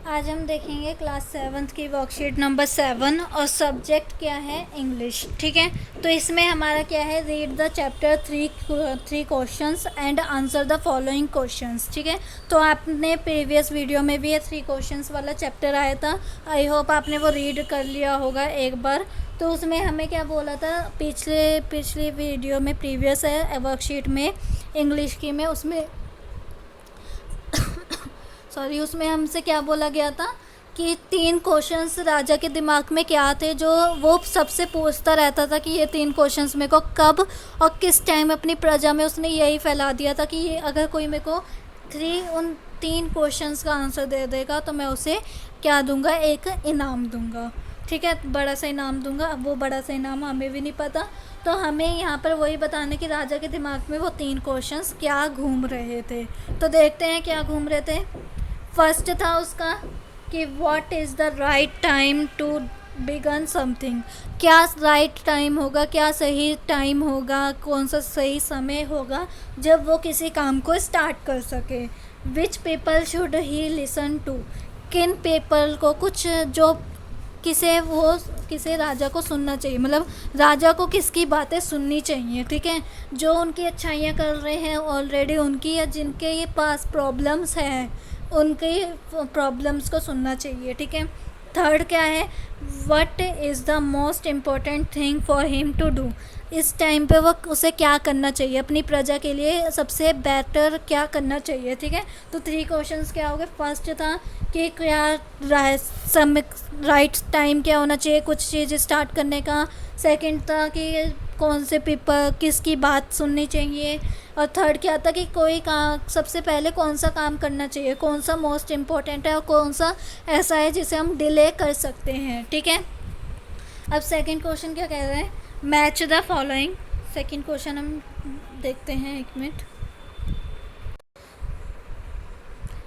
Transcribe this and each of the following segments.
आज हम देखेंगे क्लास 7th की वर्कशीट नंबर 7 और सब्जेक्ट क्या है इंग्लिश। ठीक है, तो इसमें हमारा क्या है, read the chapter three questions and answer the following questions. ठीक है, तो आपने प्रीवियस वीडियो में भी ये 3 क्वेश्चंस वाला चैप्टर आया था। आई होप आपने वो रीड कर लिया होगा एक बार। तो उसमें हमें क्या बोला था पिछले वीडियो में, प्रीवियस है वर्कशीट में इंग्लिश की में, उसमें हमसे क्या बोला गया था कि 3 क्वेश्चंस राजा के दिमाग में क्या थे जो वो सबसे पूछता रहता था कि ये 3 क्वेश्चंस मेरे को कब और किस टाइम अपनी प्रजा में उसने यही फैला दिया था कि ये अगर कोई मेरे को उन 3 क्वेश्चंस का आंसर दे देगा तो मैं उसे क्या दूंगा, एक इनाम दूंगा। ठीक है, बड़ा सा इनाम दूंगा। अब वो बड़ा सा इनाम हमें भी नहीं पता, तो हमें यहाँ पर वही बताना कि राजा के दिमाग में वो 3 क्वेश्चंस क्या घूम रहे थे। तो देखते हैं क्या घूम रहे थे। फर्स्ट था उसका कि what is the right time to begin something. क्या राइट टाइम होगा, क्या सही टाइम होगा, कौन सा सही समय होगा जब वो किसी काम को स्टार्ट कर सके। Which people should he listen to. किन पीपल को, कुछ जो किसे राजा को सुनना चाहिए, मतलब राजा को किसकी बातें सुननी चाहिए। ठीक है, जो उनकी अच्छाइयाँ कर रहे हैं ऑलरेडी उनकी, या जिनके ये पास प्रॉब्लम्स हैं उनके प्रॉब्लम्स को सुनना चाहिए। ठीक है, थर्ड क्या है, what is the most important thing for him to do. इस टाइम पे वो उसे क्या करना चाहिए, अपनी प्रजा के लिए सबसे बेटर क्या करना चाहिए। ठीक है, तो 3 क्वेश्चंस क्या हो गए। फर्स्ट था कि क्या समय, राइट टाइम क्या होना चाहिए कुछ चीज़ स्टार्ट करने का। सेकंड था कि कौन से पीपल किसकी बात सुननी चाहिए। और थर्ड क्या था कि कोई काम सबसे पहले कौन सा काम करना चाहिए, कौन सा मोस्ट इम्पोर्टेंट है और कौन सा ऐसा है जिसे हम डिले कर सकते हैं। ठीक है, अब सेकंड क्वेश्चन क्या कह रहे हैं, match the following. Second question हम देखते हैं, 1 मिनट।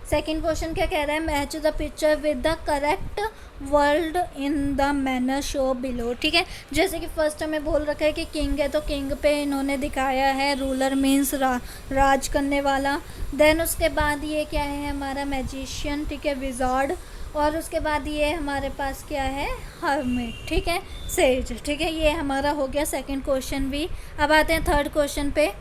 सेकेंड क्वेश्चन क्या कह रहा है, match the picture with the correct world in the manner show below. ठीक है, जैसे कि फर्स्ट हमें बोल रखा है कि किंग है, तो किंग पे इन्होंने दिखाया है रूलर मीन्स राज करने वाला। देन उसके बाद ये क्या है हमारा मैजिशियन, ठीक है, विजार्ड। और उसके बाद ये हमारे पास क्या है, हर्मिट। ठीक है, सेज। ठीक है, ये हमारा हो गया सेकेंड क्वेश्चन भी। अब आते हैं थर्ड क्वेश्चन पे।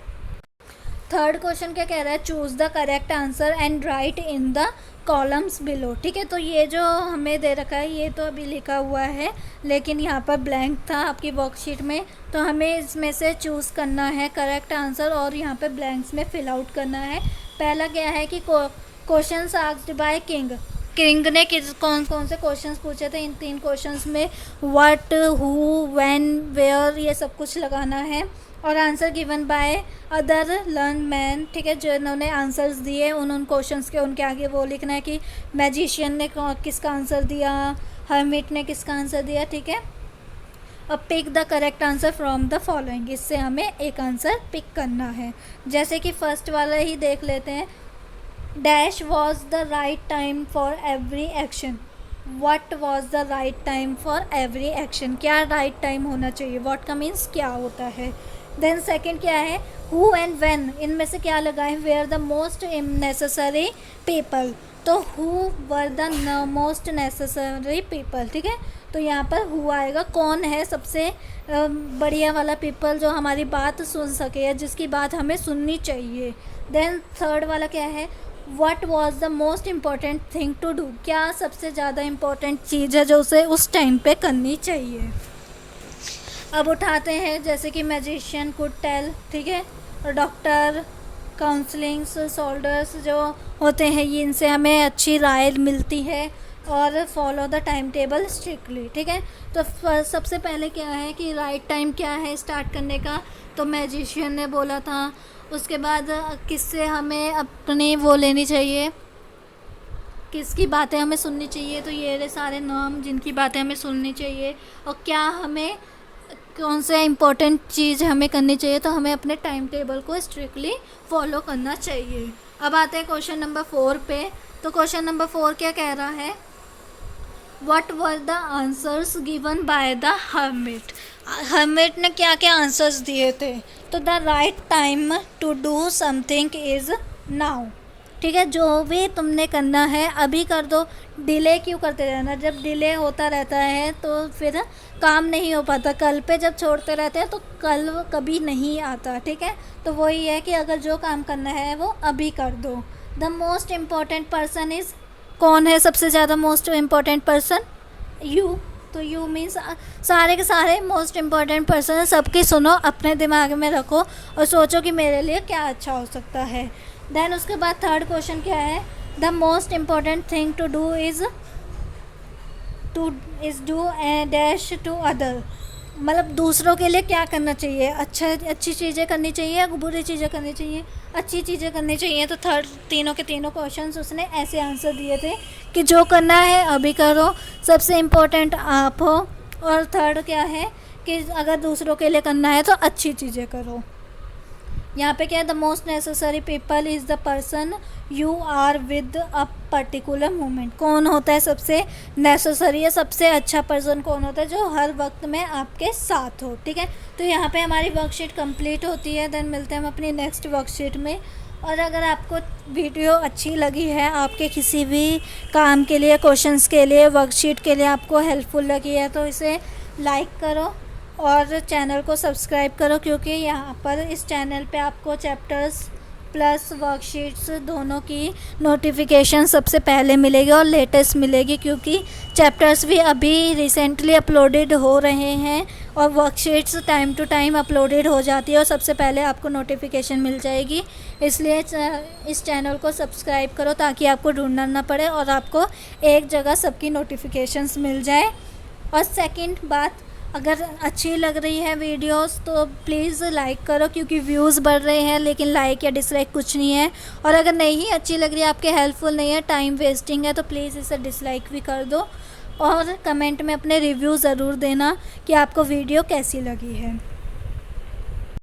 थर्ड क्वेश्चन क्या कह रहा है, choose the correct answer and right in the columns below. ठीक है, तो ये जो हमें दे रखा है ये तो अभी लिखा हुआ है, लेकिन यहाँ पर ब्लैंक था आपकी वर्कशीट में, तो हमें इसमें से चूज़ करना है करेक्ट आंसर और यहाँ पे ब्लैंक्स में फिल आउट करना है। पहला क्या है कि क्वेश्चंस आस्क्ड बाय किंग ने कौन कौन से क्वेश्चंस पूछे थे। इन 3 क्वेश्चंस में व्हाट, हु, व्हेन, वेयर, ये सब कुछ लगाना है। और answer given by other learn man. ठीक है, जो इन्होंने आंसर्स दिए उन क्वेश्चंस के उनके आगे वो लिखना है कि मैजिशियन ने किसका आंसर दिया, हर्मिट ने किसका आंसर दिया। ठीक है, अब pick the correct answer from the following, इससे हमें एक आंसर पिक करना है। जैसे कि फर्स्ट वाला ही देख लेते हैं, dash was the right time for every action. What was the right time for every action, क्या राइट टाइम होना चाहिए, वॉट का मीन्स क्या होता है। देन सेकेंड क्या है, हु एंड व्हेन, इनमें से क्या लगाए, where the most necessary people, तो who were the most necessary people. ठीक है, तो यहाँ पर हु आएगा, कौन है सबसे बढ़िया वाला पीपल जो हमारी बात सुन सके या जिसकी बात हमें सुननी चाहिए। देन थर्ड वाला क्या है, what was the most important thing to do, क्या सबसे ज़्यादा इम्पॉर्टेंट चीज़ है जो उसे उस टाइम पे करनी चाहिए। अब उठाते हैं जैसे कि मैजिशियन कुड टेल। ठीक है, और डॉक्टर, काउंसलिंग्स, सोल्डर्स जो होते हैं ये इनसे हमें अच्छी राय मिलती है। और follow the time table strictly. ठीक है, तो सबसे पहले क्या है कि राइट टाइम क्या है स्टार्ट करने का, तो मैजिशियन ने बोला था। उसके बाद किससे हमें अपनी वो लेनी चाहिए, किसकी बातें हमें सुननी चाहिए, तो ये रहे सारे नाम जिनकी बातें हमें सुननी चाहिए। और क्या हमें कौन सा इम्पोर्टेंट चीज़ हमें करनी चाहिए, तो हमें अपने टाइम टेबल को स्ट्रिक्टली फॉलो करना चाहिए। अब आते हैं क्वेश्चन नंबर 4 पे। तो क्वेश्चन नंबर 4 क्या कह रहा है, what were the answers given by the hermit. Hermit ने क्या क्या आंसर्स दिए थे, तो the right time to do something is now. ठीक है। जो भी तुमने करना है अभी कर दो, डिले क्यों करते रहना। जब डिले होता रहता है तो फिर काम नहीं हो पाता, कल पे जब छोड़ते रहते हैं तो कल कभी नहीं आता, ठीक है। तो वही है कि अगर जो काम करना है वो अभी कर दो। The most important person is, कौन है सबसे ज़्यादा मोस्ट इम्पॉर्टेंट पर्सन? यू। तो यू मीन्स सारे के सारे मोस्ट इम्पॉर्टेंट पर्सन है, सबकी सुनो, अपने दिमाग में रखो और सोचो कि मेरे लिए क्या अच्छा हो सकता है। देन उसके बाद थर्ड क्वेश्चन क्या है? The most important thing to do is do dash to other, मतलब दूसरों के लिए क्या करना चाहिए? अच्छी चीज़ें करनी चाहिए या बुरी चीज़ें करनी चाहिए? अच्छी चीज़ें करनी चाहिए। तो थर्ड तीनों के तीनों क्वेश्चंस उसने ऐसे आंसर दिए थे कि जो करना है अभी करो, सबसे इम्पोर्टेंट आप हो, और थर्ड क्या है कि अगर दूसरों के लिए करना है तो अच्छी चीज़ें करो। यहाँ पे क्या है? The most necessary people is the person you are with a particular moment. कौन होता है सबसे नेसेसरी है, सबसे अच्छा पर्सन कौन होता है? जो हर वक्त में आपके साथ हो, ठीक है। तो यहाँ पे हमारी वर्कशीट कंप्लीट होती है। देन मिलते हैं हम अपनी नेक्स्ट वर्कशीट में। और अगर आपको वीडियो अच्छी लगी है, आपके किसी भी काम के लिए, क्वेश्चंस के लिए, वर्कशीट के लिए आपको हेल्पफुल लगी है तो इसे लाइक करो और चैनल को सब्सक्राइब करो, क्योंकि यहाँ पर इस चैनल पे आपको चैप्टर्स प्लस वर्कशीट्स दोनों की नोटिफिकेशन सबसे पहले मिलेगी और लेटेस्ट मिलेगी, क्योंकि चैप्टर्स भी अभी रिसेंटली अपलोडेड हो रहे हैं और worksheets time to time uploaded हो जाती है और सबसे पहले आपको नोटिफिकेशन मिल जाएगी। इसलिए इस चैनल को सब्सक्राइब करो ताकि आपको ढूंढना ना पड़े और आपको एक जगह सबकी नोटिफिकेशंस मिल जाए। और सेकंड बात, अगर अच्छी लग रही है वीडियोस तो प्लीज़ लाइक करो, क्योंकि व्यूज़ बढ़ रहे हैं लेकिन लाइक या डिसलाइक कुछ नहीं है। और अगर नहीं अच्छी लग रही है, आपके हेल्पफुल नहीं है, टाइम वेस्टिंग है, तो प्लीज़ इसे डिसलाइक भी कर दो और कमेंट में अपने रिव्यू ज़रूर देना कि आपको वीडियो कैसी लगी है।